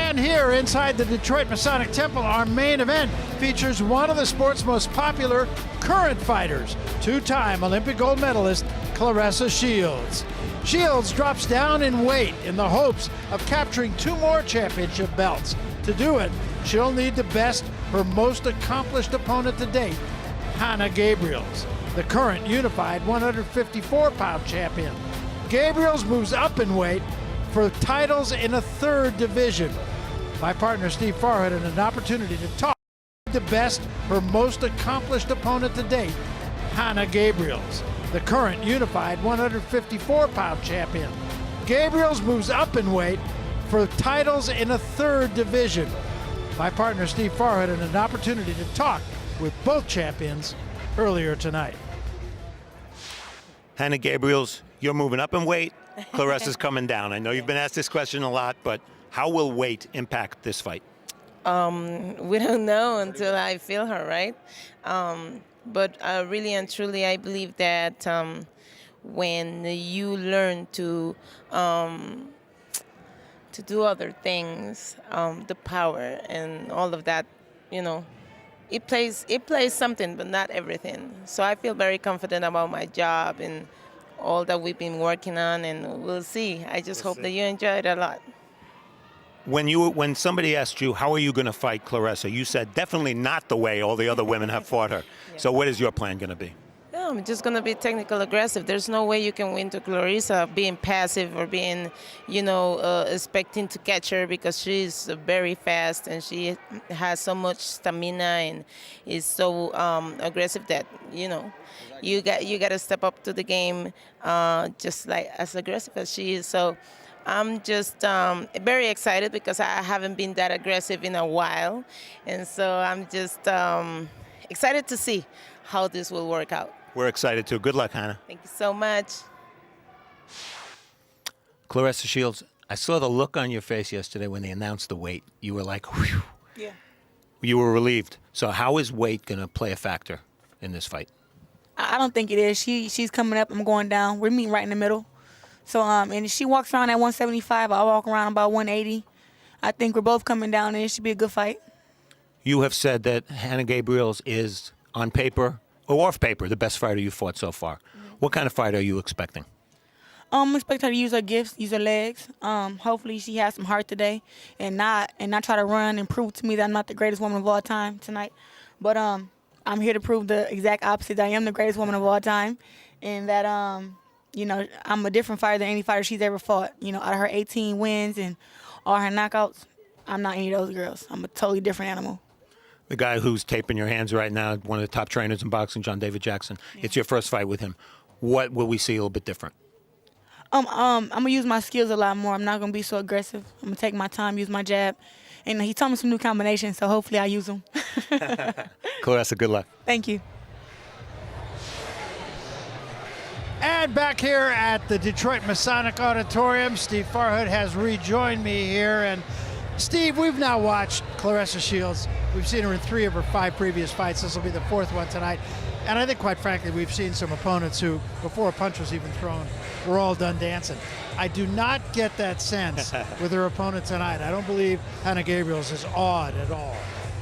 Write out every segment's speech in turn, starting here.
And here inside the Detroit Masonic Temple, our main event features one of the sport's most popular current fighters, two-time Olympic gold medalist Claressa Shields. Shields drops down in weight in the hopes of capturing 2 more championship belts. To do it, she'll need to best her most accomplished opponent to date, Hanna Gabriels, the current unified 154-pound champion. Gabriels moves up in weight for titles in a 3rd division. My partner Steve Farhood had an opportunity to talk to best her most accomplished opponent to date, Hanna Gabriels, the current unified 154-pound champion. Gabriels moves up in weight for titles in a 3rd division. My partner Steve Farhood had an opportunity to talk with both champions earlier tonight. Hanna Gabriels, you're moving up in weight. Claressa's coming down. I know you've been asked this question a lot, but how will weight impact this fight? We don't know until I feel her, right? But really and truly, I believe that when you learn to do other things, the power and all of that, you know, it plays something, but not everything. So I feel very confident about my job and all that we've been working on, and we'll see. I just hope that you enjoy it a lot. When somebody asked you, how are you going to fight Claressa, you said definitely not the way all the other women have fought her. Yeah. So what is your plan going to be? Yeah, I'm just going to be technical aggressive. There's no way you can win to Claressa being passive or being, expecting to catch her, because she's very fast and she has so much stamina and is so aggressive that, you got to step up to the game just like as aggressive as she is. So I'm just very excited because I haven't been that aggressive in a while. And so I'm just excited to see how this will work out. We're excited too. Good luck, Hanna. Thank you so much. Claressa Shields, I saw the look on your face yesterday when they announced the weight. You were like, whew. Yeah. You were relieved. So how is weight going to play a factor in this fight? I don't think it is. She's coming up. I'm going down. We're meeting right in the middle. So, and if she walks around at 175, I'll walk around about 180. I think we're both coming down, and it should be a good fight. You have said that Hanna Gabriels is, on paper or off paper, the best fighter you've fought so far. Mm-hmm. What kind of fight are you expecting? I expect her to use her gifts, use her legs. Hopefully she has some heart today and not try to run and prove to me that I'm not the greatest woman of all time tonight. But I'm here to prove the exact opposite. I am the greatest woman of all time, and that I'm a different fighter than any fighter she's ever fought. Out of her 18 wins and all her knockouts, I'm not any of those girls. I'm a totally different animal. The guy who's taping your hands right now, one of the top trainers in boxing, John David Jackson. Yeah. It's your first fight with him. What will we see a little bit different? I'm gonna use my skills a lot more. I'm not gonna be so aggressive. I'm gonna take my time, use my jab, and he taught me some new combinations, so hopefully I use them. Claressa, good luck. Thank you. And back here at the Detroit Masonic Auditorium, Steve Farhood has rejoined me here. And Steve, we've now watched Claressa Shields. We've seen her in 3 of her 5 previous fights. This will be the 4th one tonight. And I think, quite frankly, we've seen some opponents who, before a punch was even thrown, were all done dancing. I do not get that sense with her opponent tonight. I don't believe Hanna Gabriels is awed at all.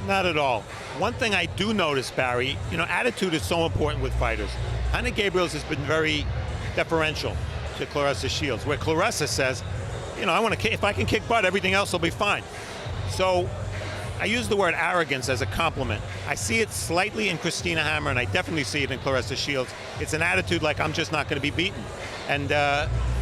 Not at all. One thing I do notice, Barry, attitude is so important with fighters. Hanna Gabriels has been very deferential to Claressa Shields, where Claressa says, I want to if I can kick butt, everything else will be fine. So I use the word arrogance as a compliment. I see it slightly in Christina Hammer, and I definitely see it in Claressa Shields. It's an attitude like, I'm just not going to be beaten. And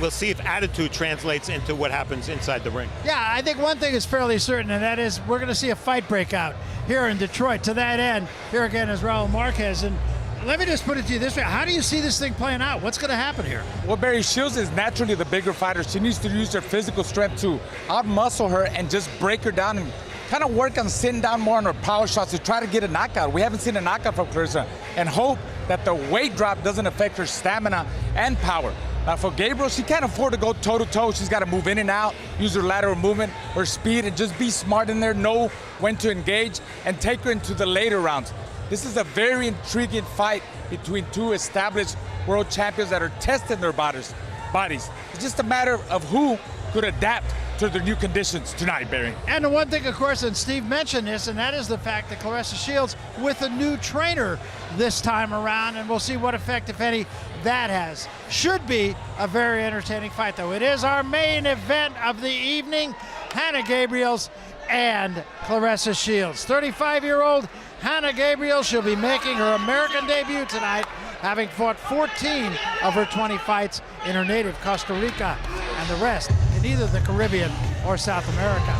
we'll see if attitude translates into what happens inside the ring. Yeah, I think one thing is fairly certain, and that is we're going to see a fight break out here in Detroit. To that end, here again is Raul Marquez. And let me just put it to you this way. How do you see this thing playing out? What's going to happen here? Well, Barry, Shields is naturally the bigger fighter. She needs to use her physical strength to out-muscle her and just break her down and kind of work on sitting down more on her power shots to try to get a knockout. We haven't seen a knockout from Claressa, and hope that the weight drop doesn't affect her stamina and power. For Gabriel, she can't afford to go toe-to-toe. She's got to move in and out, use her lateral movement, her speed, and just be smart in there, know when to engage, and take her into the later rounds. This is a very intriguing fight between 2 established world champions that are testing their bodies. It's just a matter of who could adapt to their new conditions tonight, Barry. And the one thing, of course, and Steve mentioned this, and that is the fact that Claressa Shields with a new trainer this time around, and we'll see what effect, if any, that has. Should be a very entertaining fight, though. It is our main event of the evening, Hanna Gabriels and Claressa Shields. 35-year-old Hanna Gabriels, she'll be making her American debut tonight, having fought 14 of her 20 fights in her native Costa Rica, and the rest in either the Caribbean or South America.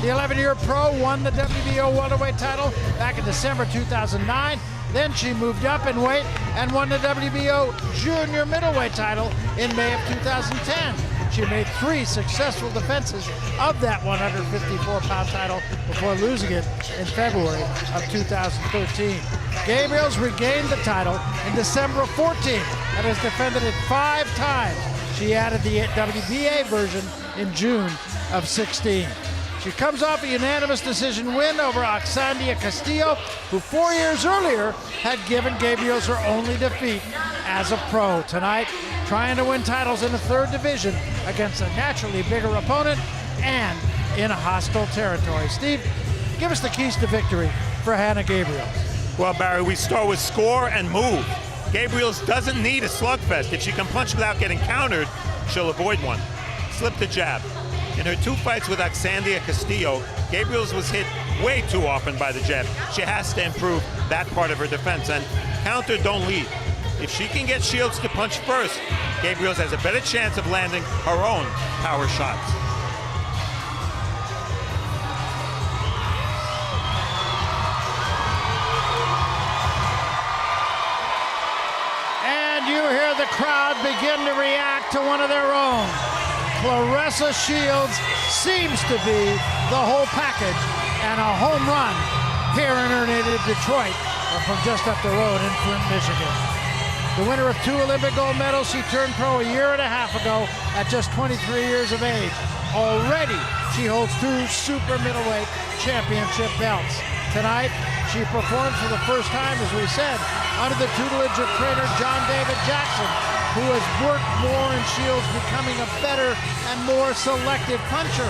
The 11-year pro won the WBO welterweight title back in December 2009. Then she moved up in weight and won the WBO junior middleweight title in May of 2010. She made 3 successful defenses of that 154-pound title before losing it in February of 2013. Gabriels regained the title in December of 14 and has defended it 5 times. She added the WBA version in June of 16. She comes off a unanimous decision win over Oxandia Castillo, who 4 years earlier had given Gabriels her only defeat as a pro. Tonight, trying to win titles in the 3rd division against a naturally bigger opponent and in a hostile territory. Steve, give us the keys to victory for Hanna Gabriels. Well, Barry, we start with score and move. Gabriels doesn't need a slugfest. If she can punch without getting countered, she'll avoid one. Slip the jab. In her 2 fights with Oxandia Castillo, Gabriels was hit way too often by the jab. She has to improve that part of her defense, and counter, don't lead. If she can get Shields to punch first, Gabriels has a better chance of landing her own power shots. And you hear the crowd begin to react to one of their own. Claressa Shields seems to be the whole package and a home run here in her native Detroit, or from just up the road in Flint, Michigan. The winner of 2 Olympic gold medals, she turned pro a year and a half ago at just 23 years of age. Already, she holds 2 super middleweight championship belts. Tonight, she performed for the first time, as we said, under the tutelage of trainer John David Jackson, who has worked more in Shields becoming a better and more selective puncher.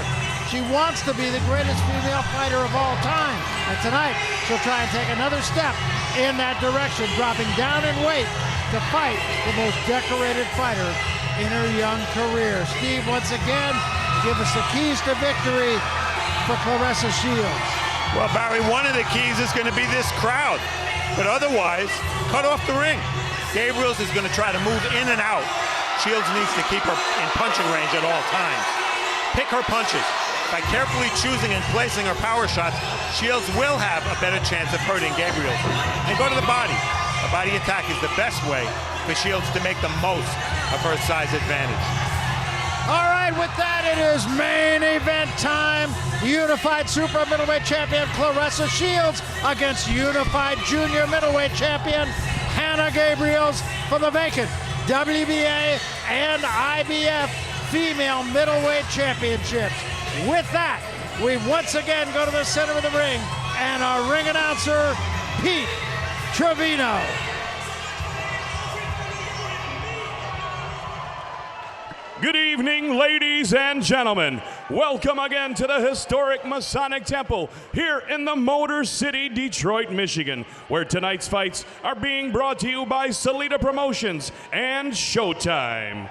She wants to be the greatest female fighter of all time, and tonight she'll try and take another step in that direction, dropping down in weight to fight the most decorated fighter in her young career. Steve, once again, give us the keys to victory for Claressa Shields. Well, Barry, one of the keys is going to be this crowd, but otherwise, cut off the ring. Gabriels is going to try to move in and out. Shields needs to keep her in punching range at all times. Pick her punches. By carefully choosing and placing her power shots, Shields will have a better chance of hurting Gabriels. And go to the body. A body attack is the best way for Shields to make the most of her size advantage. All right, with that, it is main event time. Unified super middleweight champion Claressa Shields against unified junior middleweight champion Hanna Gabriels for the vacant WBA and IBF female middleweight championships. With that, we once again go to the center of the ring, and our ring announcer, Pete Trevino. Good evening, ladies and gentlemen. Welcome again to the historic Masonic Temple here in the Motor City, Detroit, Michigan, where tonight's fights are being brought to you by Salida Promotions and Showtime.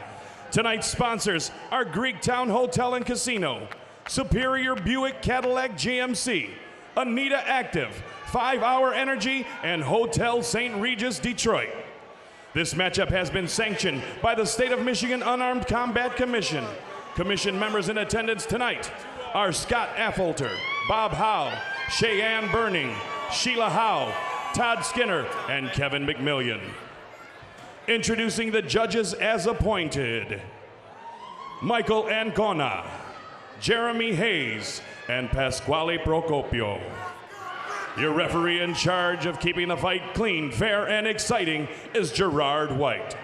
Tonight's sponsors are Greektown Hotel and Casino, Superior Buick Cadillac GMC, Anita Active, 5 Hour Energy, and Hotel St. Regis, Detroit. This matchup has been sanctioned by the State of Michigan Unarmed Combat Commission. Commission members in attendance tonight are Scott Affolter, Bob Howe, Cheyenne Burning, Sheila Howe, Todd Skinner, and Kevin McMillian. Introducing the judges as appointed: Michael Ancona, Jeremy Hayes, and Pasquale Procopio. Your referee in charge of keeping the fight clean, fair, and exciting is Gerard White.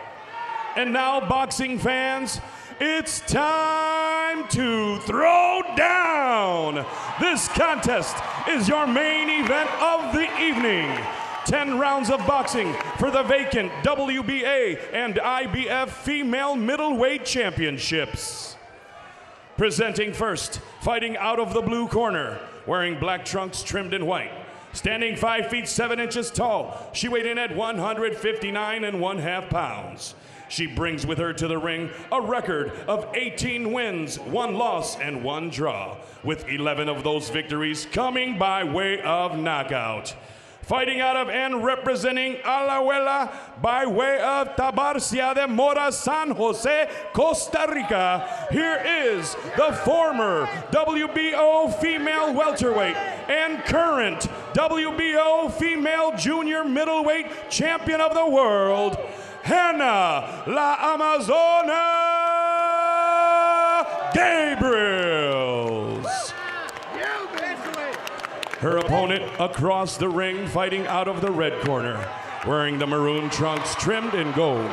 And now, boxing fans, it's time to throw down. This contest is your main event of the evening. 10 rounds of boxing for the vacant WBA and IBF female middleweight championships. Presenting first, fighting out of the blue corner, wearing black trunks trimmed in white. Standing 5 feet 7 inches tall, she weighed in at 159 1/2 pounds. She brings with her to the ring a record of 18 wins, 1 loss, and 1 draw, with 11 of those victories coming by way of knockout. Fighting out of and representing Alajuela by way of Tabarcia de Mora, San Jose, Costa Rica, here is the former WBO female welterweight and current WBO female junior middleweight champion of the world, Hanna La Amazona Gabriels. Her opponent across the ring, fighting out of the red corner, wearing the maroon trunks trimmed in gold.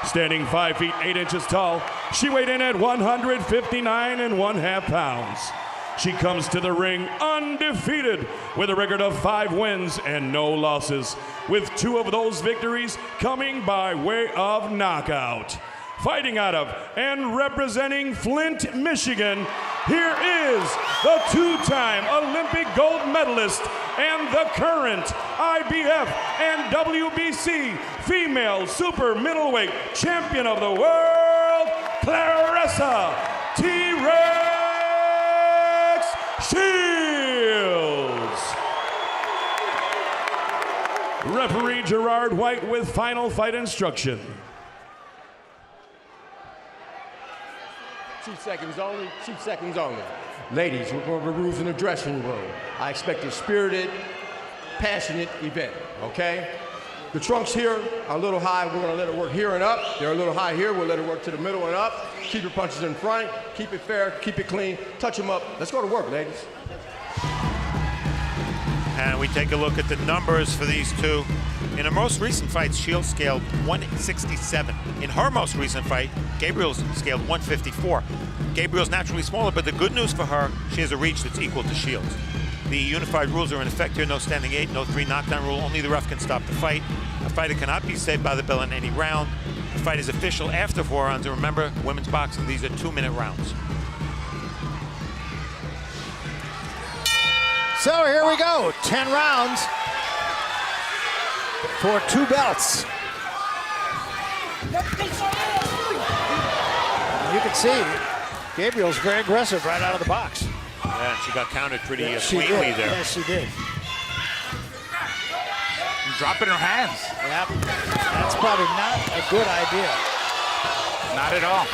Standing 5 feet 8 inches tall, she weighed in at 159 1/2 pounds. She comes to the ring undefeated with a record of 5 wins and no losses, with 2 of those victories coming by way of knockout. Fighting out of and representing Flint, Michigan, here is the 2-time Olympic gold medalist and the current IBF and WBC female super middleweight champion of the world, Claressa T-Rex Shields. Referee Gerard White with final fight instruction. 2 seconds only, 2 seconds only. Ladies, we're going over rules in the dressing room. I expect a spirited, passionate event, okay? The trunks here are a little high. We're going to let it work here and up. They're a little high here. We'll let it work to the middle and up. Keep your punches in front. Keep it fair. Keep it clean. Touch them up. Let's go to work, ladies. And we take a look at the numbers for these two. In her most recent fight, Shields scaled 167. In her most recent fight, Gabriels scaled 154. Gabriels naturally smaller, but the good news for her, she has a reach that's equal to Shields. The unified rules are in effect here: no standing 8, no 3 knockdown rule. Only the ref can stop the fight. A fighter cannot be saved by the bell in any round. The fight is official after 4 rounds. And remember, women's boxing, these are 2-minute rounds. So here we go, 10 rounds for 2 belts. You can see Gabriel's very aggressive right out of the box. Yeah, and she got counted pretty She cleanly did. there. Yes, she did. Dropping her hands. Yep. That's probably not a good idea. Not at all.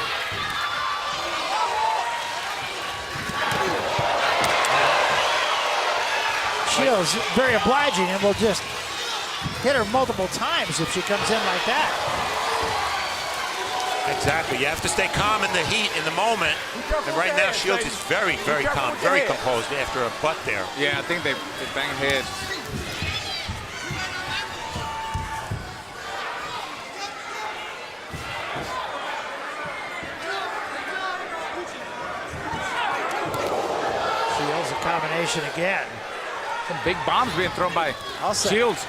Shields very obliging and will just hit her multiple times if she comes in like that. Exactly. You have to stay calm in the heat, in the moment. And right now, Shields is very, very calm, very composed after a butt there. Yeah, I think they banged heads. Shields a combination again. Some big bombs being thrown by Shields.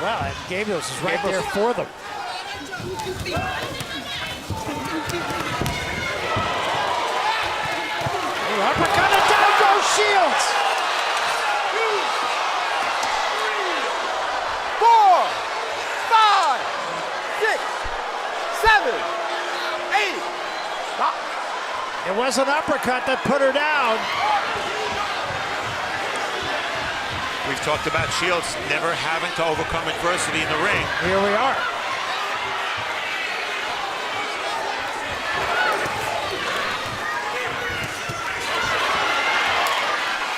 Well, and Gabriels is right there for them. Uppercut and down goes Shields. 4, 5, 6, 7, 8. Stop. It was an uppercut that put her down. We've talked about Shields never having to overcome adversity in the ring. Here we are.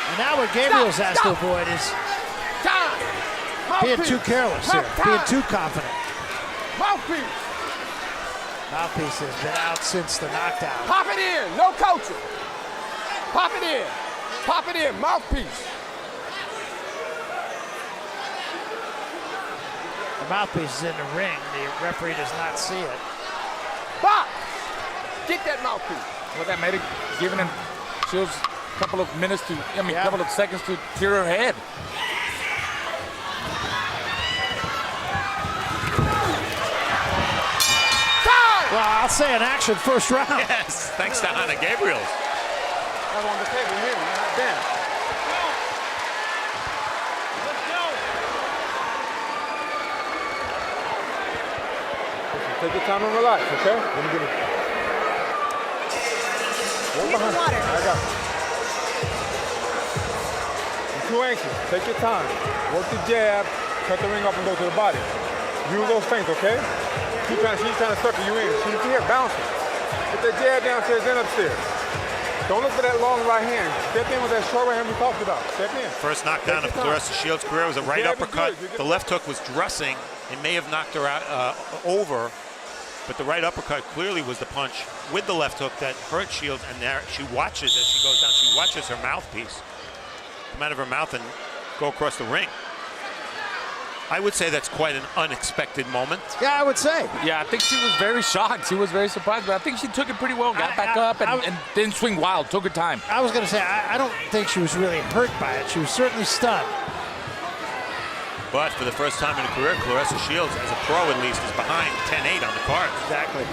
And now what Gabriels has to avoid is being too careless here, being too confident. Mouthpiece. Mouthpiece has been out since the knockdown. Pop it in. No coaching. Pop it in. Pop it in. Mouthpiece. The mouthpiece is in the ring. The referee does not see it. Pop. Get that mouthpiece. Well, that made it, giving him Shields a couple of minutes to, couple of seconds to clear her head. Well, I'll say an action first round. Yes, thanks to Hanna Gabriels. That's on the table here, not down. Take your time and relax, okay? Let me get it. Walk behind. Water. I got it. You're too anxious. Take your time. Work the jab, cut the ring up and go to the body. Use those things, okay? She's trying to sucker you in. She's here bouncing. Put that jab downstairs and upstairs. Don't look for that long right hand. Step in with that short right hand we talked about. Step in. First knockdown of Claressa Shields' career was a right uppercut. The left hook was dressing. It may have knocked her out over, but the right uppercut clearly was the punch with the left hook that hurt Shields, and there she watches as she goes down. She watches her mouthpiece come out of her mouth and go across the ring. I would say that's quite an unexpected moment. Yeah, I would say. Yeah, I think she was very shocked. She was very surprised, but I think she took it pretty well, got back up, and didn't swing wild, took her time. I was going to say, I don't think she was really hurt by it. She was certainly stunned. But for the first time in her career, Claressa Shields, as a pro at least, is behind 10-8 on the card. Exactly.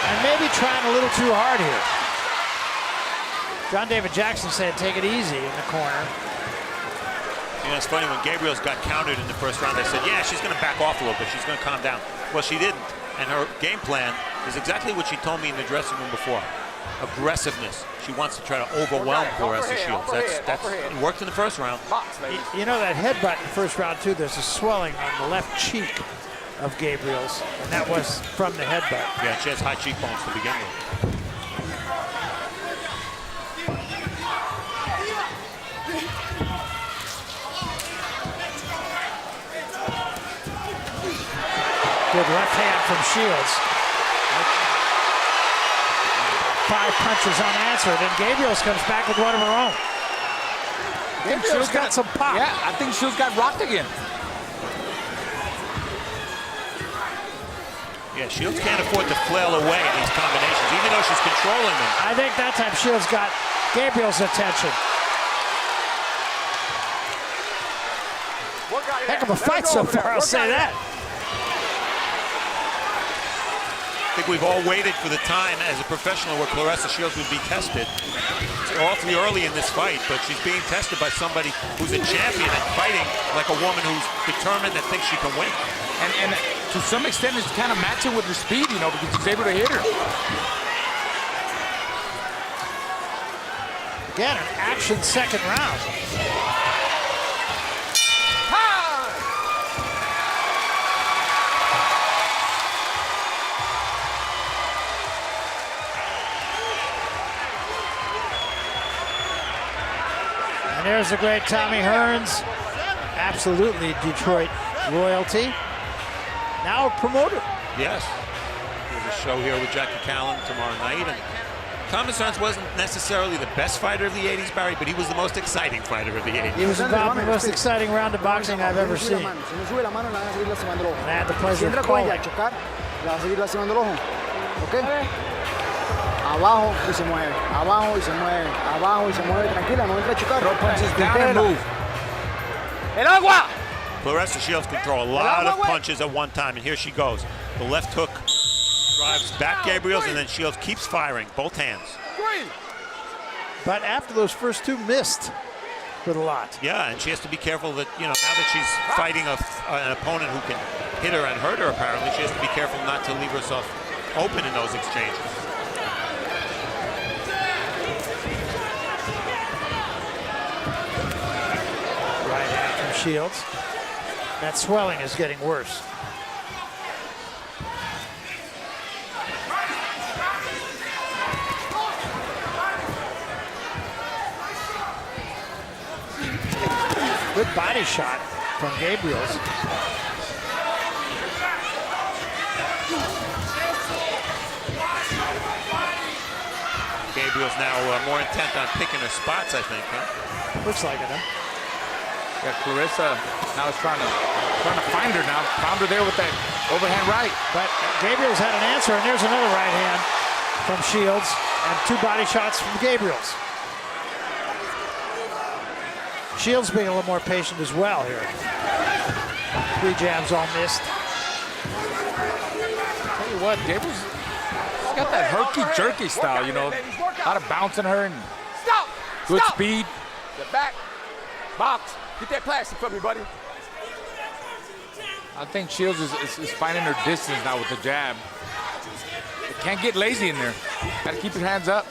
And maybe trying a little too hard here. John David Jackson said take it easy in the corner. You know, it's funny, when Gabriels got countered in the first round, they said, yeah, she's going to back off a little bit. She's going to calm down. Well, she didn't. And her game plan is exactly what she told me in the dressing room before. Aggressiveness. She wants to try to overwhelm Claressa Shields. It worked in the first round. You know that headbutt in the first round, too, there's a swelling on the left cheek of Gabriels, and that was from the headbutt. Yeah, she has high cheekbones to begin with. Good left hand from Shields. 5 punches unanswered, and Gabriels comes back with one of her own. Gabriels got some pop. Yeah, I think Shields got rocked again. Yeah, Shields can't afford to flail away in these combinations, even though she's controlling them. I think that time Shields got Gabriels' attention. Heck of a fight so far, I'll say that. I think we've all waited for the time as a professional where Claressa Shields would be tested. It's awfully early in this fight, but she's being tested by somebody who's a champion and fighting like a woman who's determined and thinks she can win. And to some extent, it's kind of matching with her speed, you know, because she's able to hit her. Again, an action second round. And there's the great Tommy Hearns, absolutely Detroit royalty. Now a promoter. Yes. There's a show here with Jackie Callan tomorrow night. And Thomas Hearns wasn't necessarily the best fighter of the 80s, Barry, but he was the most exciting fighter of the 80s. He was involved in the most exciting round of boxing I've ever seen. And I had the pleasure of calling. Abajo y se mueve, abajo y se mueve, abajo y se mueve, tranquila, no entra a chocar. Throw punches down and move. El agua! Claressa Shields can throw a lot of punches at one time, and here she goes. The left hook drives back Gabriels, and then Shields keeps firing, both hands. But after those first two, missed with a lot. Yeah, and she has to be careful that, you know, now that she's fighting an opponent who can hit her and hurt her, apparently, she has to be careful not to leave herself open in those exchanges. Shields. That swelling is getting worse. Good body shot from Gabriels. Gabriels now more intent on picking her spots, I think, huh? Looks like it, huh? Yeah, Claressa now is trying to find her now. Found her there with that overhand right. But Gabriels had an answer, and there's another right hand from Shields, and 2 body shots from Gabriels. Shields being a little more patient as well here. 3 jabs all missed. Tell you you what, Gabriels, she's got that herky-jerky style, you know, a lot of bouncing her and good speed. Step back. Box. Get that plastic from me, buddy. I think Shields is finding her distance now with the jab. Can't get lazy in there. Got to keep your hands up.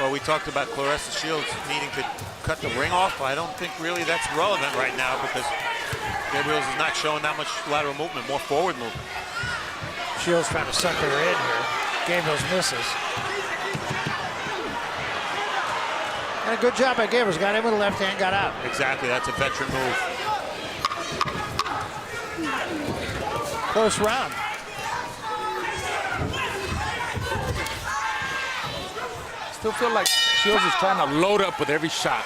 Well, we talked about Claressa Shields needing to cut the ring off. I don't think really that's relevant right now because Gabriels is not showing that much lateral movement, more forward movement. Shields trying to sucker her in here. Gabriels misses. And a good job by Gabriels. Got in with a left hand, got out. Exactly, that's a veteran move. Close round. Still feel like Shields is trying to load up with every shot.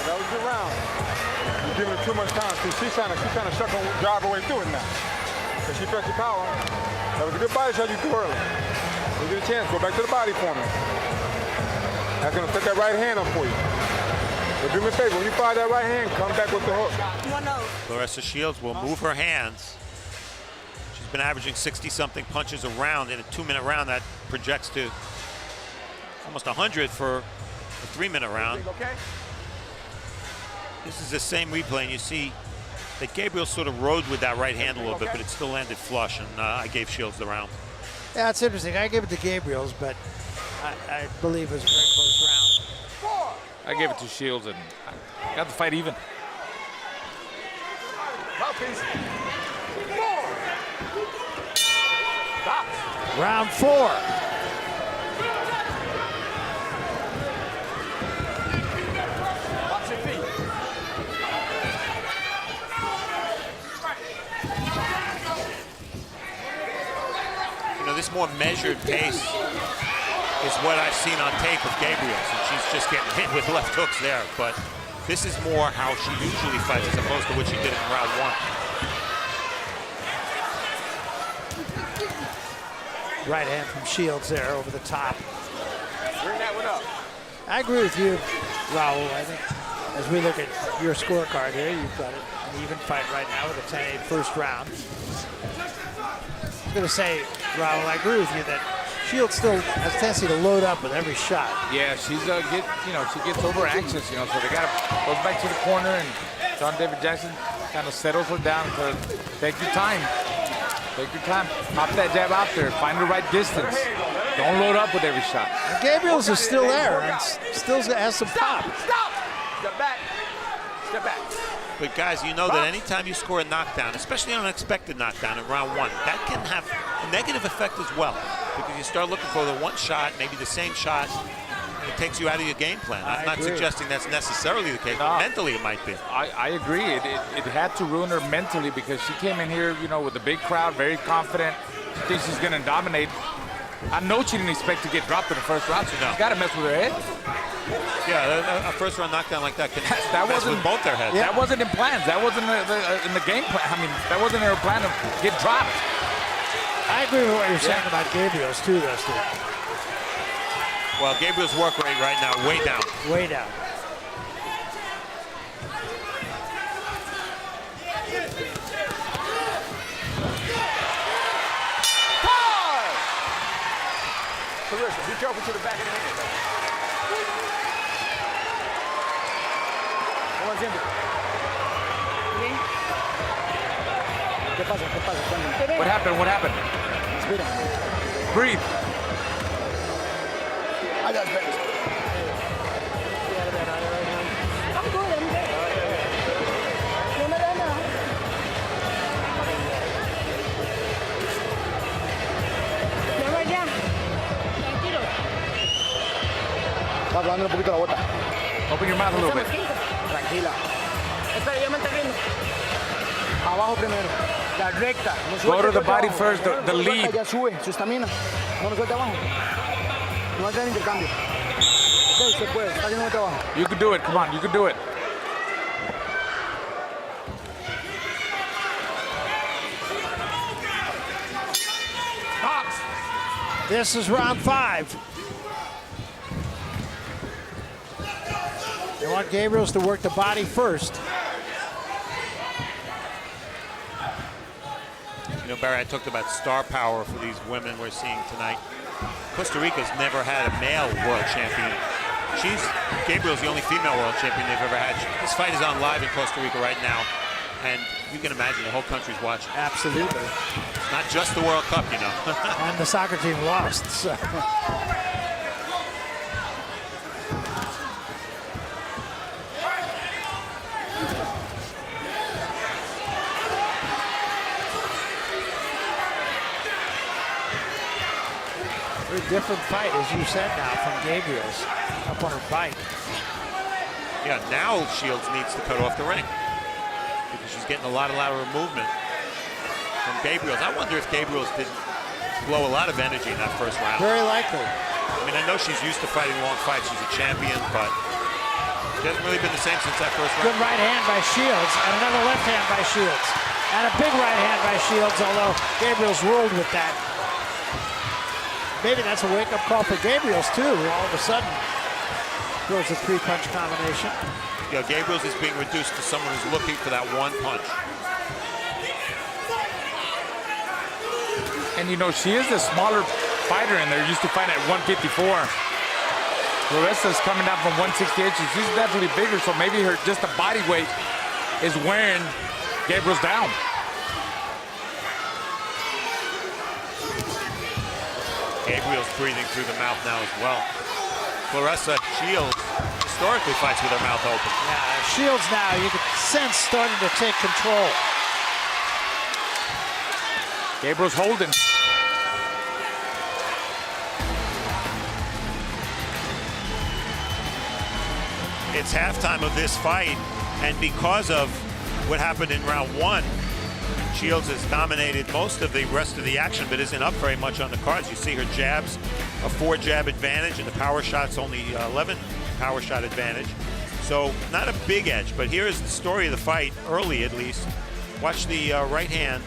That was a good round. You're giving her too much time. See, she's trying to drive her way through it now. Because she pressed your power. That was a good body shot you threw early. You get a chance, go back to the body for me. That's gonna set that right hand up for you. But do me a favor, when you fire that right hand, come back with the hook. Claressa Shields will move her hands. She's been averaging 60-something punches a round in a 2-minute round. That projects to almost 100 for a 3-minute round. Okay. This is the same replay, and you see that Gabriel sort of rode with that right hand a little bit, but it still landed flush, and I gave Shields the round. Yeah, it's interesting. I gave it to Gabriels, but I believe it was a very close round. I gave it to Shields and I got the fight even. Mouthpiece. Round 4. Box your feet. You know, this more measured pace is what I've seen on tape of Gabriels, and she's just getting hit with left hooks there. But this is more how she usually fights as opposed to what she did in round 1. Right hand from Shields there over the top. Bring that one up. I agree with you, Raul. I think as we look at your scorecard here, you've got an even fight right now with a 10-8 first round. I'm going to say, Raul, I agree with you that Shields still has a tendency to load up with every shot. Yeah, she's she gets over anxious, so they goes back to the corner, and John David Jackson kind of settles her down and says, take your time. Take your time. Pop that jab out there. Find the right distance. Don't load up with every shot. And Gabriels is still there and still has some pop. Stop! Step back. Step back. But guys, you know that anytime you score a knockdown, especially an unexpected knockdown in round 1, that can have a negative effect as well. Because you start looking for the one shot, maybe the same shot, and it takes you out of your game plan. I'm not suggesting that's necessarily the case, but mentally it might be. I agree. It had to ruin her mentally because she came in here, with a big crowd, very confident. She thinks she's going to dominate. I know she didn't expect to get dropped in the first round, so she's got to mess with her head. Yeah, a first round knockdown like that can mess with both their heads. Yeah. That wasn't in plans. That wasn't in the game plan. I mean, that wasn't in her plan to get dropped. I agree with what you're saying about Gabriels too, though, Steve. Well, Gabriel's work rate right now way down. Way down. Claressa, be careful to the back of the head. What happened? What happened? Breathe. I got better. I'm good. No me da nada. Me voy ya. Tranquilo. Está hablando un poquito la bota. Open your mouth a little bit. Tranquila. Espera, yo me entregué. Abajo primero. La recta. No Go to the suelte body abajo. first, the No lead. suelta, ya sube su estamina. No lo suelte abajo. No hace el intercambio. Ok, usted puede. Está haciendo un trabajo. You can do it. Come on, you can do it. This is round 5. They want Gabriels to work the body first. You know, Barry, I talked about star power for these women we're seeing tonight. Costa Rica's never had a male world champion. Gabriel's the only female world champion they've ever had. This fight is on live in Costa Rica right now, and you can imagine the whole country's watching. Absolutely. It's not just the World Cup, you know. And the soccer team lost. So. Very different fight, as you said now, from Gabriels up on her bike. Yeah, now Shields needs to cut off the ring because she's getting a lot of lateral movement from Gabriels. I wonder if Gabriels didn't blow a lot of energy in that first round. Very likely. I mean, I know she's used to fighting long fights. She's a champion, but she hasn't really been the same since that first round. Good right hand by Shields, and another left hand by Shields. And a big right hand by Shields, although Gabriels ruled with that. Maybe that's a wake-up call for Gabriels, too. All of a sudden, throws a three-punch combination. Yeah, Gabriels is being reduced to someone who's looking for that one punch. And, you know, she is the smaller fighter in there. Used to fight at 154. Claressa's coming down from 168. She's definitely bigger, so maybe just the body weight is wearing Gabriels down. Gabriel's breathing through the mouth now as well. Claressa Shields historically fights with her mouth open. Yeah, Shields now, you can sense starting to take control. Gabriel's holding. It's halftime of this fight, and because of what happened in round one, Shields has dominated most of the rest of the action, but isn't up very much on the cards. You see her jabs, a 4-jab advantage, and the power shot's only 11 power shot advantage. So not a big edge, but here is the story of the fight, early at least. Watch the right hand,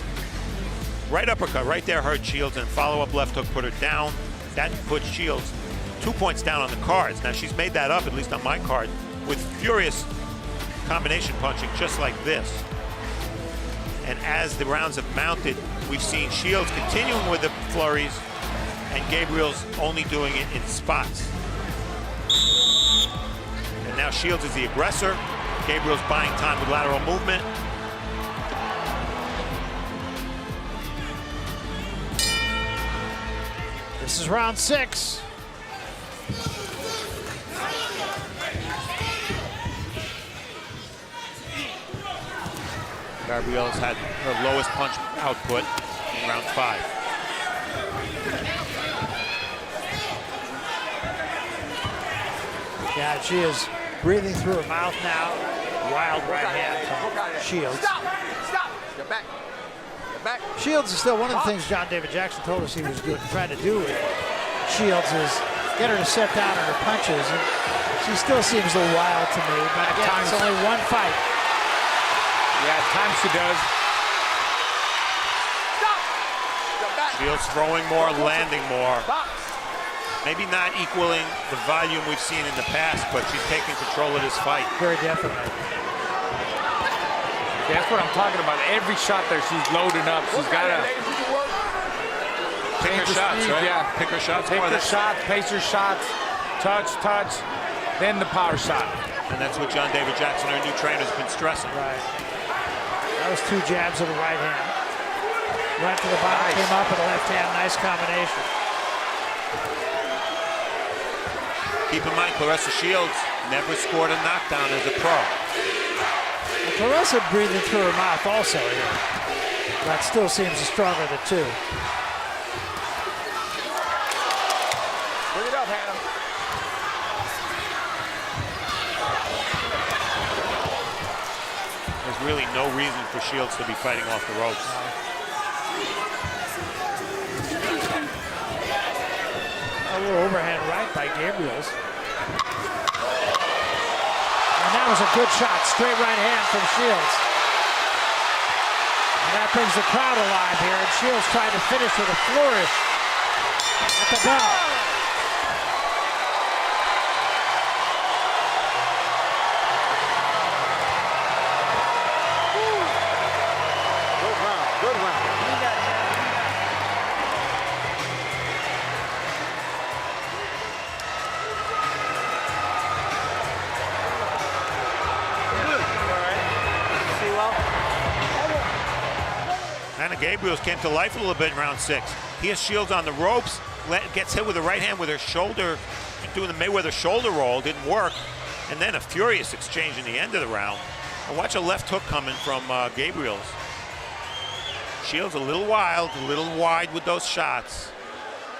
right uppercut, right there hurt Shields, and follow-up left hook put her down. That put Shields 2 points down on the cards. Now she's made that up, at least on my card, with furious combination punching just like this. And as the rounds have mounted, we've seen Shields continuing with the flurries and Gabriels only doing it in spots. And now Shields is the aggressor. Gabriels buying time with lateral movement. This is round 6. Gabriels had her lowest punch output in round 5. Yeah, she is breathing through her mouth now. Wild right hand from Shields. Stop! Get back. Get back. Shields is still one of the things John David Jackson told us he was trying to do with Shields is get her to set down on her punches. And she still seems a little wild to me, but again, it's only one fight. Yeah, at times she does. Shields throwing more, landing more. Maybe not equaling the volume we've seen in the past, but she's taking control of this fight. Very definitely. Yeah, that's what I'm talking about. Every shot there, she's loading up. She's got to pick her shots, right? Yeah, pick her shots. Take her shots, pace her shots, touch, then the power shot. And that's what John David Jackson, our new trainer, has been stressing. Right. That was 2 jabs of the right hand. Went to the bottom, came up with a left hand. Nice combination. Keep in mind, Claressa Shields never scored a knockdown as a pro. And Claressa breathing through her mouth also here. That still seems stronger of the 2. Bring it up, Hanna. There's really no reason for Shields to be fighting off the ropes. A little overhand right by Gabriels. And that was a good shot. Straight right hand from Shields. And that brings the crowd alive here. And Shields tried to finish with a flourish at the bell. Hanna Gabriels came to life a little bit in round 6. He has Shields on the ropes, gets hit with the right hand with her shoulder, doing the Mayweather shoulder roll, didn't work. And then a furious exchange in the end of the round. And watch a left hook coming from Gabriels. Shields a little wild, a little wide with those shots.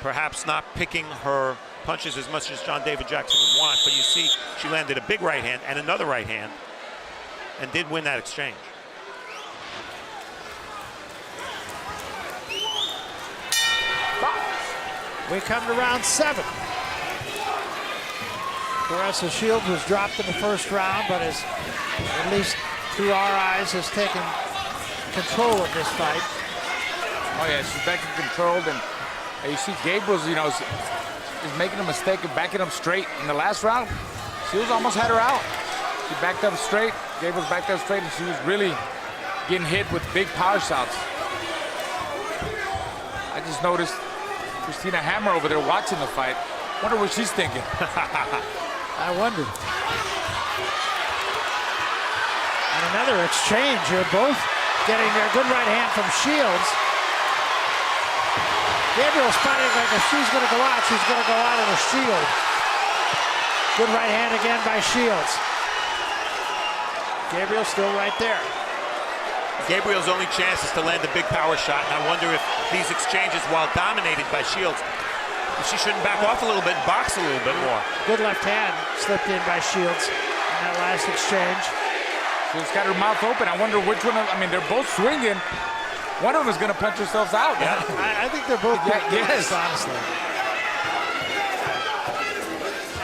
Perhaps not picking her punches as much as John David Jackson would want, but you see she landed a big right hand and another right hand and did win that exchange. We come to round 7. Claressa Shields was dropped in the first round, but is, at least through our eyes, has taken control of this fight. Oh yeah, she's back in control, and you see Gabriels, you know, is making a mistake of backing up straight. In the last round, Shields almost had her out. She backed up straight, Gabriels backed up straight, and she was really getting hit with big power shots. I just noticed Christina Hammer over there watching the fight. Wonder what she's thinking. I wonder. And another exchange here, both getting their good right hand from Shields. Gabriel's fighting like if she's going to go out, she's going to go out in a shield. Good right hand again by Shields. Gabriel's still right there. Gabriel's only chance is to land a big power shot, and I wonder if these exchanges, while dominated by Shields, if she shouldn't back off a little bit and box a little bit more. Good left hand slipped in by Shields in that last exchange. She's got her mouth open. I wonder which one of, I mean, they're both swinging. One of them is going to punch herself out. Yeah. I think they're both good, yes, honestly.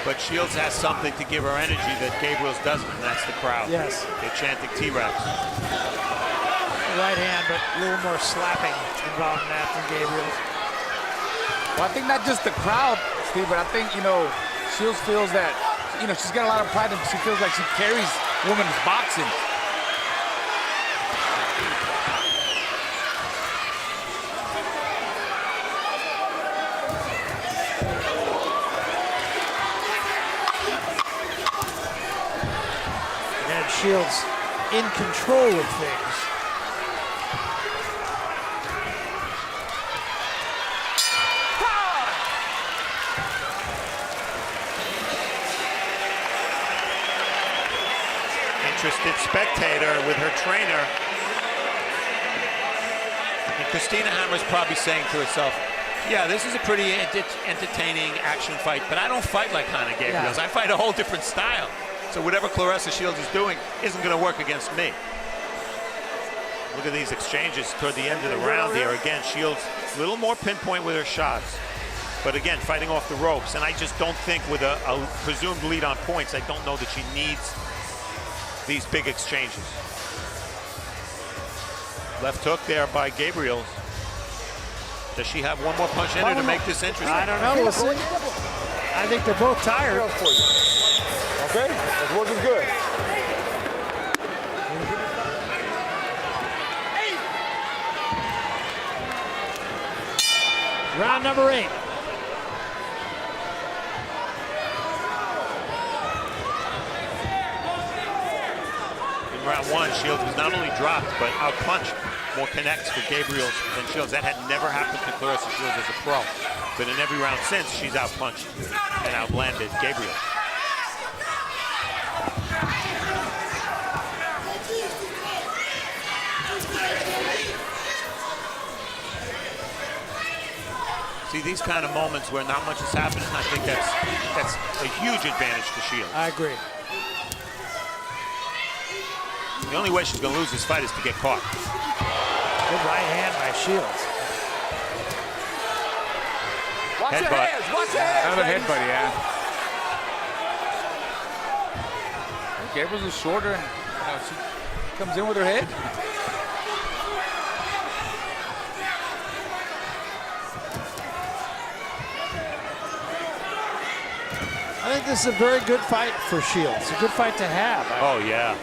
But Shields has something to give her energy that Gabriels doesn't, and that's the crowd. Yes. They're chanting T-Rex. Right hand, but a little more slapping involved in that than Gabriels. Well, I think not just the crowd, Steve, but I think, you know, Shields feels that, you know, she's got a lot of pride and she feels like she carries women's boxing. And Shields in control of things. Interested spectator with her trainer. And Christina Hammer's probably saying to herself, yeah, this is a pretty entertaining action fight, but I don't fight like Hanna Gabriels. Yeah. I fight a whole different style. So whatever Claressa Shields is doing isn't going to work against me. Look at these exchanges toward the end of the round here. Again, Shields a little more pinpoint with her shots. But again, fighting off the ropes. And I just don't think with a presumed lead on points, I don't know that she needs these big exchanges. Left hook there by Gabriels. Does she have one more punch in her to make this interesting? I don't know. We'll see. I think they're both tired. Okay, that's working good. Round number 8. In round 1, Shields was not only dropped, but outpunched. More connects for Gabriels than Shields. That had never happened to Claressa Shields as a pro. But in every round since, she's outpunched and outlanded Gabriel. See, these kind of moments where not much is happening, I think that's a huge advantage to Shields. I agree. The only way she's going to lose this fight is to get caught. Good right hand by Shields. Watch your Headbutt. hands, watch your hands. Another ladies. headbutt, yeah. Gabriels is shorter, and you know, she comes in with her head. I think this is a very good fight for Shields. A good fight to have. Oh, yeah.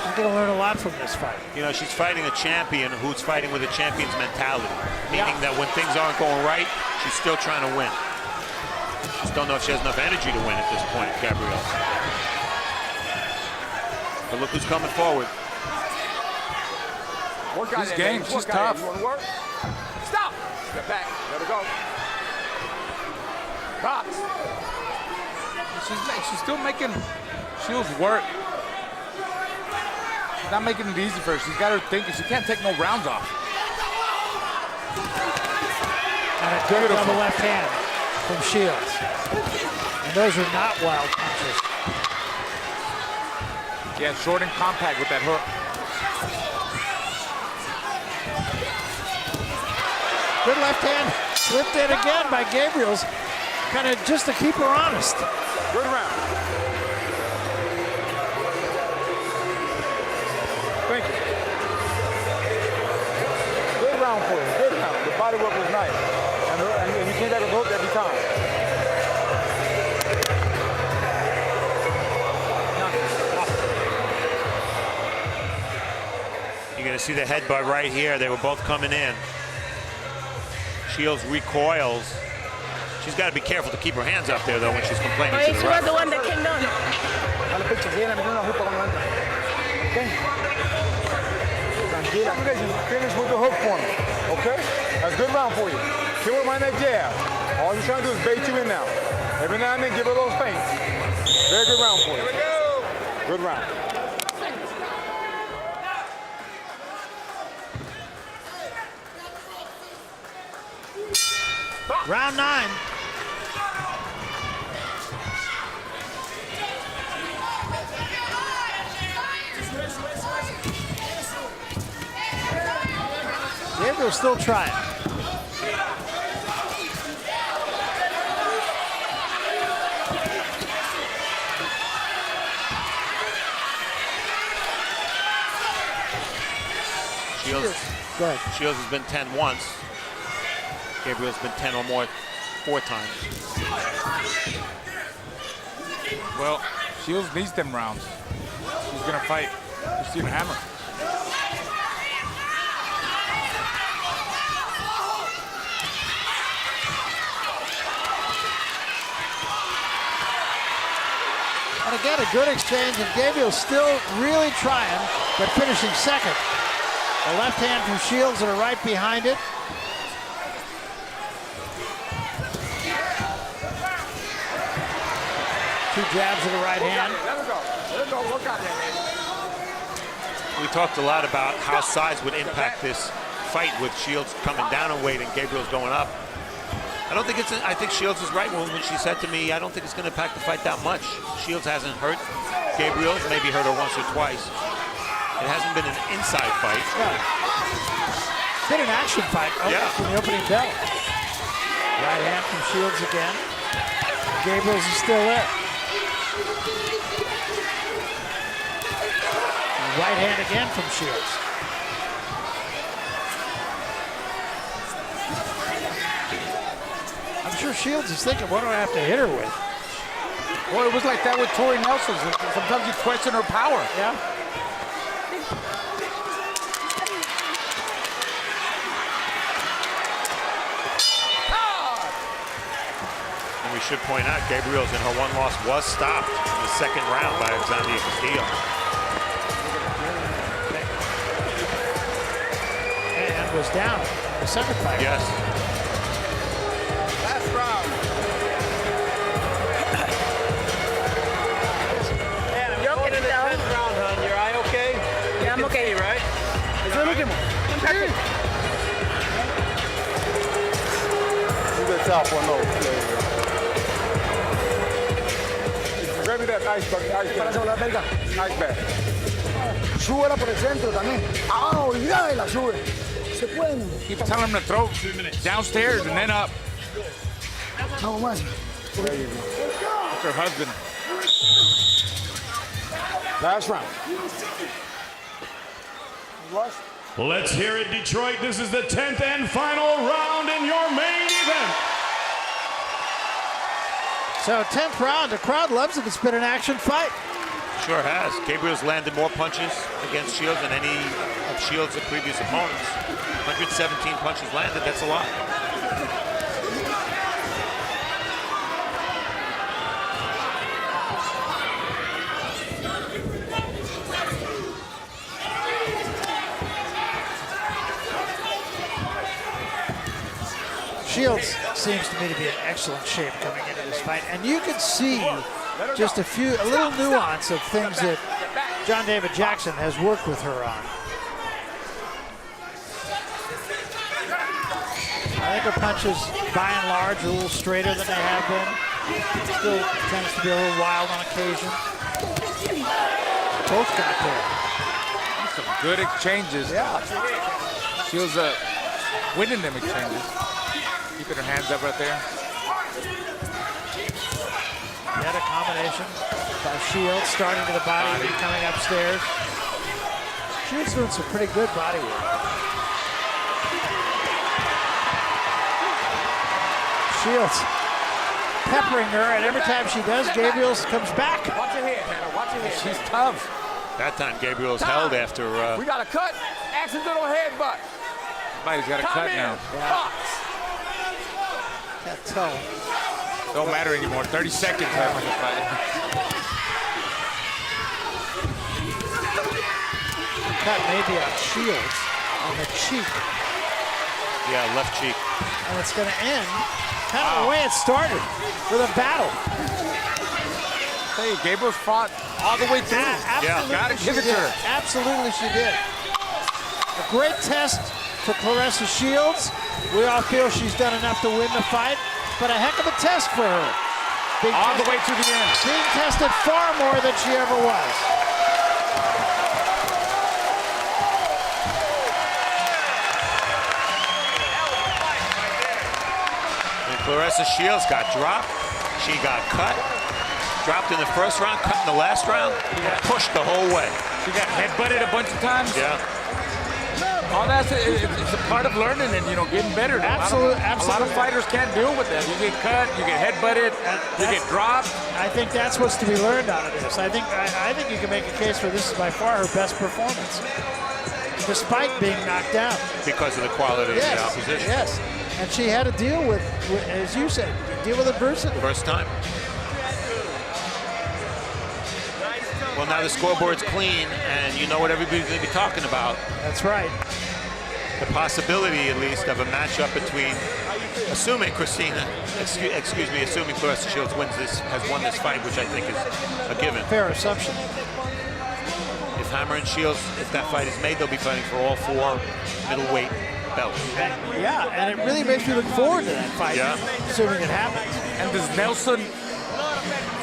I'm going to learn a lot from this fight. You know, she's fighting a champion who's fighting with a champion's mentality, meaning that when things aren't going right, she's still trying to win. Just don't know if she has enough energy to win at this point, Gabrielle. But look who's coming forward. Work out She's that game. leg. She's Work out tough. that. You want to work? Stop. Step back. Let her go. Box. She's still making Shields work. She's not making it easy for her. She's got her thinking. She can't take no rounds off. And a good double left hand from Shields. And those are not wild punches. Yeah, short and compact with that hook. Good left hand, slipped in again by Gabriels, kind of just to keep her honest. Good round. Thank you. Good round for you. Good round. The body work was nice. And you came back with the hook every time. You're going to see the headbutt right here. They were both coming in. Shields recoils. She's got to be careful to keep her hands up there, though, when she's complaining to She the was ref. the one that came down. Finish with the hook for me. Okay? That's a good round for you. Kill with my neck jab. All you're trying to do is bait you in now. Every now and then, give her those feints. Very good round for you. Good round. Round 9. Gabriel's still trying. Go ahead. Shields has been 10 once. Gabriel's been 10 or more 4 times. Well, Shields needs them rounds. She's gonna fight Christina Hammer. And again, a good exchange, and Gabriel's still really trying, but finishing second. A left hand from Shields and a right behind it. Two jabs of the right hand. Let her go. Let her go. Work out that leg. We talked a lot about how size would impact this fight with Shields coming down in weight and Gabriel's going up. I think Shields is right when she said to me, I don't think it's going to impact the fight that much. Shields hasn't hurt Gabriel, maybe hurt her once or twice. It hasn't been an inside fight. It's been an action fight from the opening bell. Right hand from Shields again. Gabriels is still there. Right hand again from Shields. I'm sure Shields is thinking, what do I have to hit her with? Well, it was like that with Tori Nelson. Sometimes you question her power. Yeah. And we should point out, Gabriels in her one loss was stopped in the second round by Xavier Castillo. And was down in the second fight. Yes. Last round. Yo, ¿qué tal? Round, hon. Your eye okay? Yeah, I'm okay. Right? Es el último. Perfect. Do the top one, no. Grab me that ice bag. Ice bag. Súbela por el centro también. Ah, olvídala, sube. Se puede. Keep telling him to throw downstairs and then up. Vamos más. That's her husband. Last round. Let's hear it, Detroit. This is the 10th and final round in your main event. So 10th round, the crowd loves it. It's been an action fight. Sure has. Gabriel's landed more punches against Shields than any of Shields' previous opponents. 117 punches landed, that's a lot. Shields seems to me to be in excellent shape coming into this fight, and you can see just a little nuance of things that John David Jackson has worked with her on. I think her punches, by and large, are a little straighter than they have been. Still tends to be a little wild on occasion. Both got there. Some good exchanges. Yeah. Shields winning them exchanges. Keeping her hands up right there. Yet a combination by Shields, starting to the body, and coming upstairs. Shields doing some pretty good body work. Shields peppering her, and every time she does, Gabriels comes back. Watch your head, Hanna. Watch your head. She's tough. That time Gabriels held after. We got a cut. Accidental headbutt. Somebody's got a cut now. Box. That toe. Don't matter anymore. 30 seconds left in the fight. Cut maybe on Shields on the cheek. Yeah, left cheek. And it's going to end kind of the way it started, with a battle. Hey, Gabriels fought all the way through. Absolutely, gotta give it to her. Absolutely, she did. A great test for Claressa Shields. We all feel she's done enough to win the fight, but a heck of a test for her. All the way to the end. Being tested far more than she ever was. Claressa Shields got dropped. She got cut. Dropped in the first round, cut in the last round. Pushed the whole way. She got headbutted a bunch of times. Yeah. All that's it's a part of learning and getting better. Absolutely. A lot of fighters can't deal with that. You get cut, you get headbutted, you get dropped. I think that's what's to be learned out of this. I think you can make a case for this is by far her best performance, despite being knocked down. Because of the quality of the opposition. Yes. And she had to deal with, as you said, deal with adversity. First time. Well, now the scoreboard's clean, and you know what everybody's going to be talking about. That's right. The possibility, at least, of a matchup between, assuming assuming Claressa Shields has won this fight, which I think is a given. Fair assumption. If Hammer and Shields, if that fight is made, they'll be fighting for all 4 middleweight belts. And it really makes me look forward to that fight, assuming it happens. And does Nelson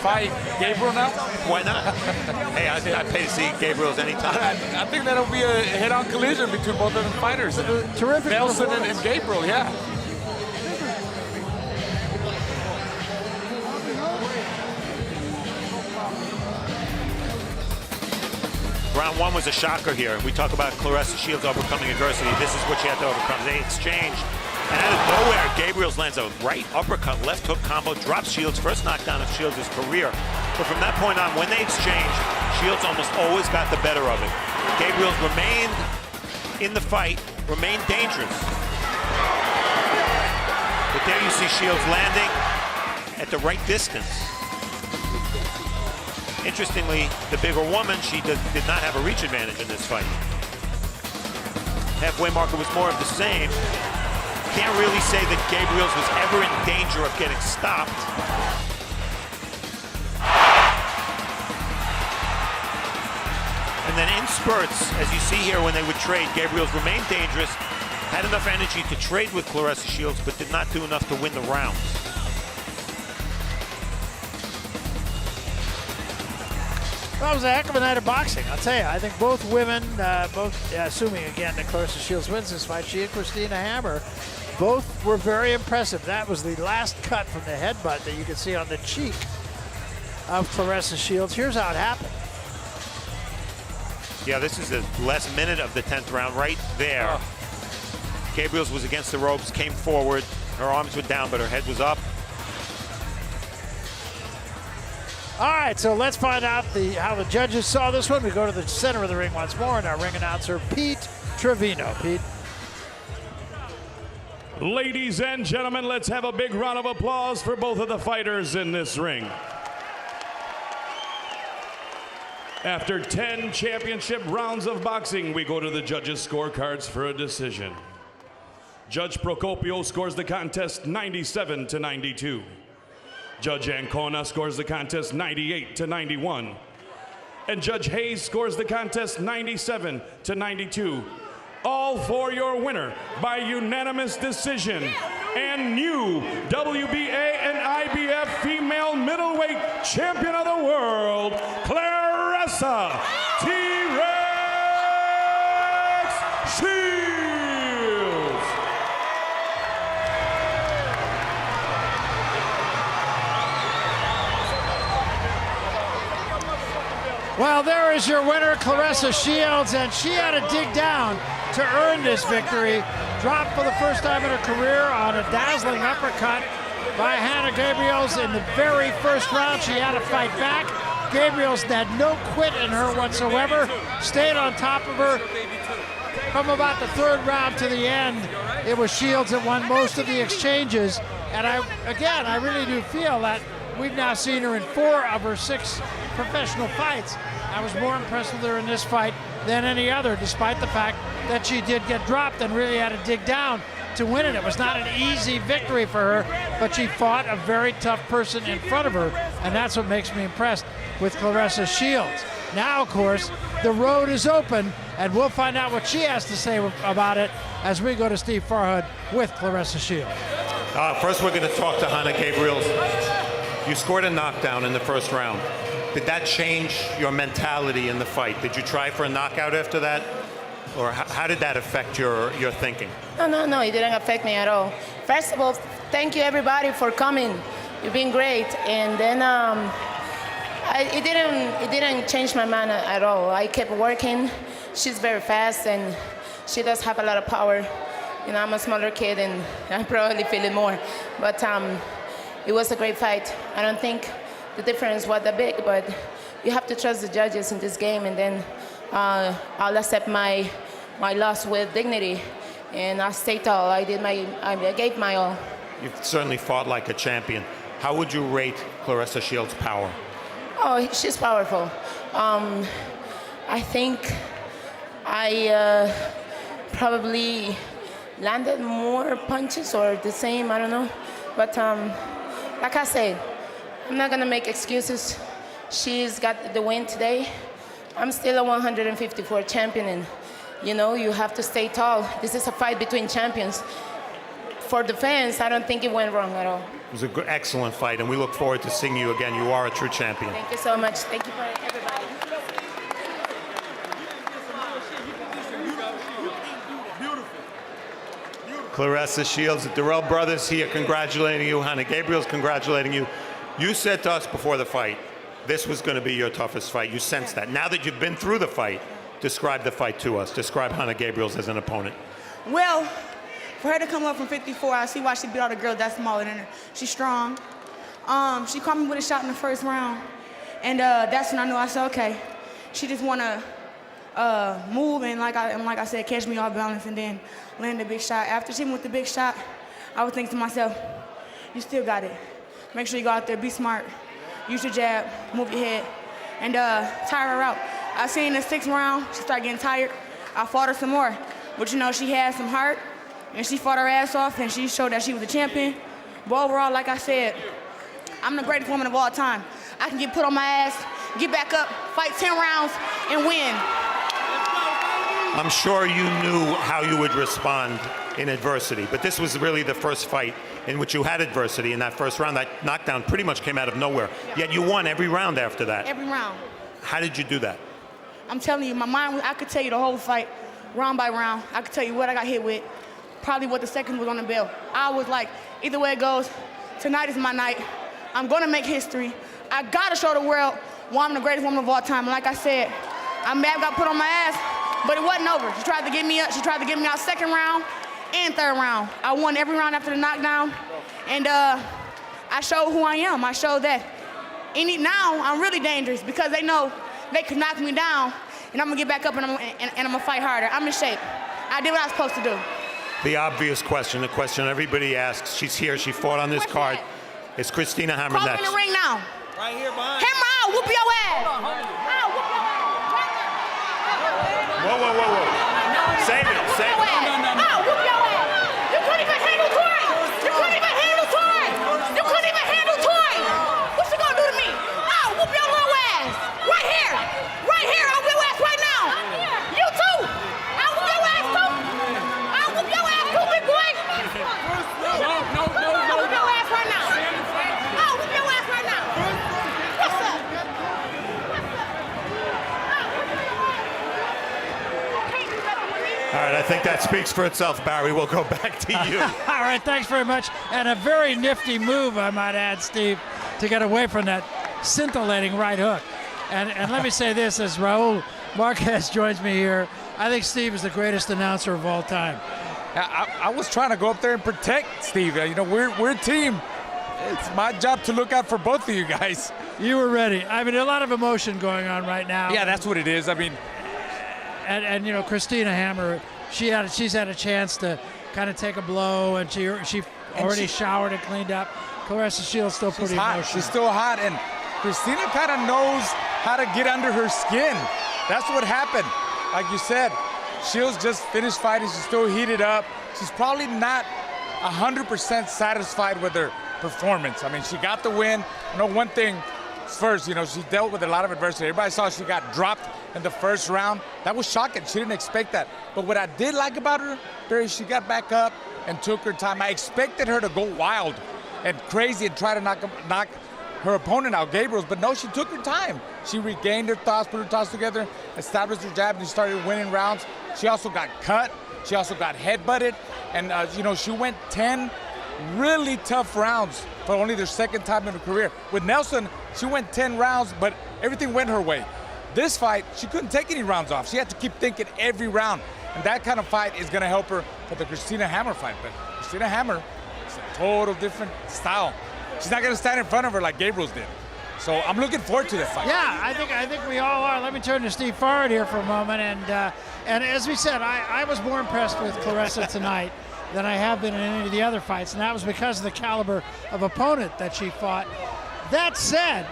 fight Gabriel now? Why not? Hey, I pay to see Gabriels anytime. I think that'll be a head-on collision between both of them fighters. Terrific. Nelson and Gabriel, yeah. Round 1 was a shocker here. We talk about Claressa Shields overcoming adversity. This is what she had to overcome. They exchanged. And out of nowhere, Gabriels lands a right uppercut, left hook combo, drops Shields' first knockdown of Shields' career. But from that point on, when they exchanged, Shields almost always got the better of it. Gabriels remained in the fight, remained dangerous. But there you see Shields landing at the right distance. Interestingly, the bigger woman, she did not have a reach advantage in this fight. Halfway marker was more of the same. Can't really say that Gabriels was ever in danger of getting stopped. And then in spurts, as you see here when they would trade, Gabriels remained dangerous, had enough energy to trade with Claressa Shields, but did not do enough to win the rounds. Well, it was a heck of a night of boxing, I'll tell you. I think both women, assuming again that Claressa Shields wins this fight, she and Christina Hammer, both were very impressive. That was the last cut from the headbutt that you can see on the cheek of Claressa Shields. Here's how it happened. Yeah, this is the last minute of the 10th round right there. Gabriels was against the ropes, came forward. Her arms were down, but her head was up. All right, so let's find out how the judges saw this one. We go to the center of the ring once more, and our ring announcer, Pete Trevino. Pete. Ladies and gentlemen, let's have a big round of applause for both of the fighters in this ring. After 10 championship rounds of boxing, we go to the judges' scorecards for a decision. Judge Procopio scores the contest 97-92. Judge Ancona scores the contest 98-91. And Judge Hayes scores the contest 97-92. All for your winner by unanimous decision and new WBA and IBF female middleweight champion of the world, Claressa T-Rex Shields. Well, there is your winner, Claressa Shields, and she had to dig down to earn this victory. Dropped for the first time in her career on a dazzling uppercut by Hanna Gabriels in the very first round. She had to fight back. Gabriels had no quit in her whatsoever, stayed on top of her. From about the third round to the end, it was Shields that won most of the exchanges. And I really do feel that we've now seen her in 4 of her 6 professional fights. I was more impressed with her in this fight than any other, despite the fact that she did get dropped and really had to dig down to win it. It was not an easy victory for her, but she fought a very tough person in front of her, and that's what makes me impressed with Claressa Shields. Now, of course, the road is open, and we'll find out what she has to say about it as we go to Steve Farhood with Claressa Shields. First, we're going to talk to Hanna Gabriels. You scored a knockdown in the first round. Did that change your mentality in the fight? Did you try for a knockout after that? Or how did that affect your thinking? No, it didn't affect me at all. First of all, thank you everybody for coming. You've been great. And then it didn't change my mind at all. I kept working. She's very fast and she does have a lot of power. You know, I'm a smaller kid and I probably feel it more. But it was a great fight. I don't think the difference was that big, but you have to trust the judges in this game, and then I'll accept my loss with dignity, and I'll stay tall. I gave my all. You've certainly fought like a champion. How would you rate Claressa Shields' power? Oh, she's powerful. I think I probably landed more punches or the same, I don't know. But like I said, I'm not gonna make excuses. She's got the win today. I'm still a 154 champion, and you know, you have to stay tall. This is a fight between champions. For the fans, I don't think it went wrong at all. It was an excellent fight, and we look forward to seeing you again. You are a true champion. Thank you so much. Thank you for everybody. Claressa Shields, the Durrell brothers here congratulating you. Hanna Gabriels congratulating you. You said to us before the fight, this was going to be your toughest fight. You sensed that. Now that you've been through the fight, describe the fight to us. Describe Hanna Gabriels as an opponent. Well, for her to come up from 54, I see why she beat all the girls that's smaller than her. She's strong. She caught me with a shot in the first round. And that's when I knew. I said, okay, she just want to move and like I said, catch me off balance and then land a big shot. After she went with the big shot, I would think to myself, you still got it. Make sure you go out there, be smart. Use your jab, move your head, and tire her out. I seen in the 6th round, she started getting tired. I fought her some more. But you know, she had some heart, and she fought her ass off, and she showed that she was a champion. But overall, like I said, I'm the greatest woman of all time. I can get put on my ass, get back up, fight 10 rounds, and win. I'm sure you knew how you would respond in adversity, but this was really the first fight in which you had adversity in that first round. That knockdown pretty much came out of nowhere, yet you won every round after that. Every round. How did you do that? I'm telling you, my mind, I could tell you the whole fight, round by round. I could tell you what I got hit with, probably what the second was on the bell. I was like, either way it goes, tonight is my night. I'm gonna make history. I gotta show the world why I'm the greatest woman of all time. And like I said, I'm mad I got put on my ass, but it wasn't over. She tried to get me up. She tried to get me out 2nd round and 3rd round. I won every round after the knockdown, and I showed who I am. I showed that now I'm really dangerous because they know they could knock me down, and I'm gonna get back up and I'm gonna fight harder. I'm in shape. I did what I was supposed to do. The obvious question, the question everybody asks, she's here, she fought on this card. It's Christina Hammer Call next. me in the ring now. Right here behind. Hammer, I'll whoop your ass. I'll whoop your ass. Whoa. Save it. I'll whoop your ass. You right, I think that speaks for itself, Barry. We'll go back to you. All right, thanks very much. And a very nifty move, I might add, Steve, to get away from that scintillating right hook. And let me say this, as Raul Marquez joins me here, I think Steve is the greatest announcer of all time. I was trying to go up there and protect Steve. You know, we're a team. It's my job to look out for both of you guys. You were ready. I mean, a lot of emotion going on right now. Yeah, that's what it is. I mean, and you know, Christina Hammer, she's had a chance to kind of take a blow, and she already showered and cleaned up. Claressa Shields still pretty hot. emotional. She's still hot, and Christina kind of knows how to get under her skin. That's what happened. Like you said, Shields just finished fighting. She's still heated up. She's probably not 100% satisfied with her performance. I mean, she got the win. You know, one thing first, you know, she dealt with a lot of adversity. Everybody saw she got dropped in the first round. That was shocking. She didn't expect that. But what I did like about her, Barry, she got back up and took her time. I expected her to go wild and crazy and try to knock her opponent out, Gabriels, but no, she took her time. She regained her thoughts, put her thoughts together, established her jab, and started winning rounds. She also got cut. She also got headbutted. And, you know, she went 10 really tough rounds for only their second time in her career. With Nelson, she went 10 rounds, but everything went her way. This fight, she couldn't take any rounds off. She had to keep thinking every round. And that kind of fight is going to help her for the Christina Hammer fight. But Christina Hammer is a total different style. She's not going to stand in front of her like Gabriels did. So I'm looking forward to that fight. Yeah, I think we all are. Let me turn to Steve Forward here for a moment. And as we said, I was more impressed with Claressa tonight than I have been in any of the other fights, and that was because of the caliber of opponent that she fought. That said,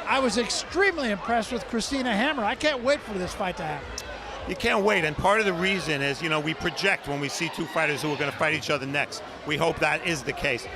I was extremely impressed with Christina Hammer. I can't wait for this fight to happen. You can't wait, and part of the reason is, you know, we project when we see two fighters who are going to fight each other next. We hope that is the case.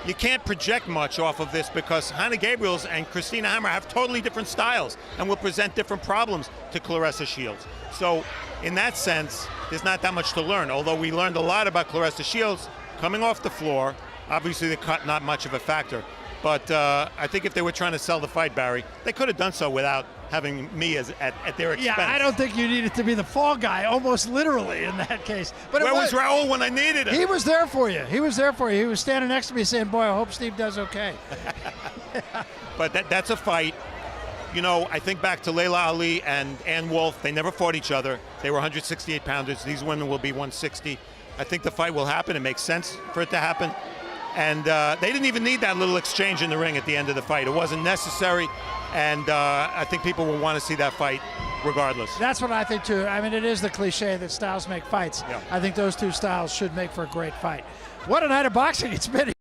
You can't project much off of this because Hanna Gabriels and Christina Hammer have totally different styles and will present different problems to Claressa Shields. So in that sense, there's not that much to learn, although we learned a lot about Claressa Shields coming off the floor. Obviously the cut not much of a factor, but I think if they were trying to sell the fight, Barry, they could have done so without having me at their expense. Yeah, I don't think you needed to be the fall guy, almost literally in that case. But where was Raul when I needed him? He was there for you. He was there for you. He was standing next to me saying, boy, I hope Steve does okay. But that's a fight. You know, I think back to Layla Ali and Ann Wolfe. They never fought each other. They were 168 pounders. These women will be 160. I think the fight will happen. It makes sense for it to happen. And they didn't even need that little exchange in the ring at the end of the fight. It wasn't necessary. And I think people will want to see that fight regardless. That's what I think, too. I mean, it is the cliche that styles make fights. Yeah. I think those two styles should make for a great fight. What a night of boxing it's been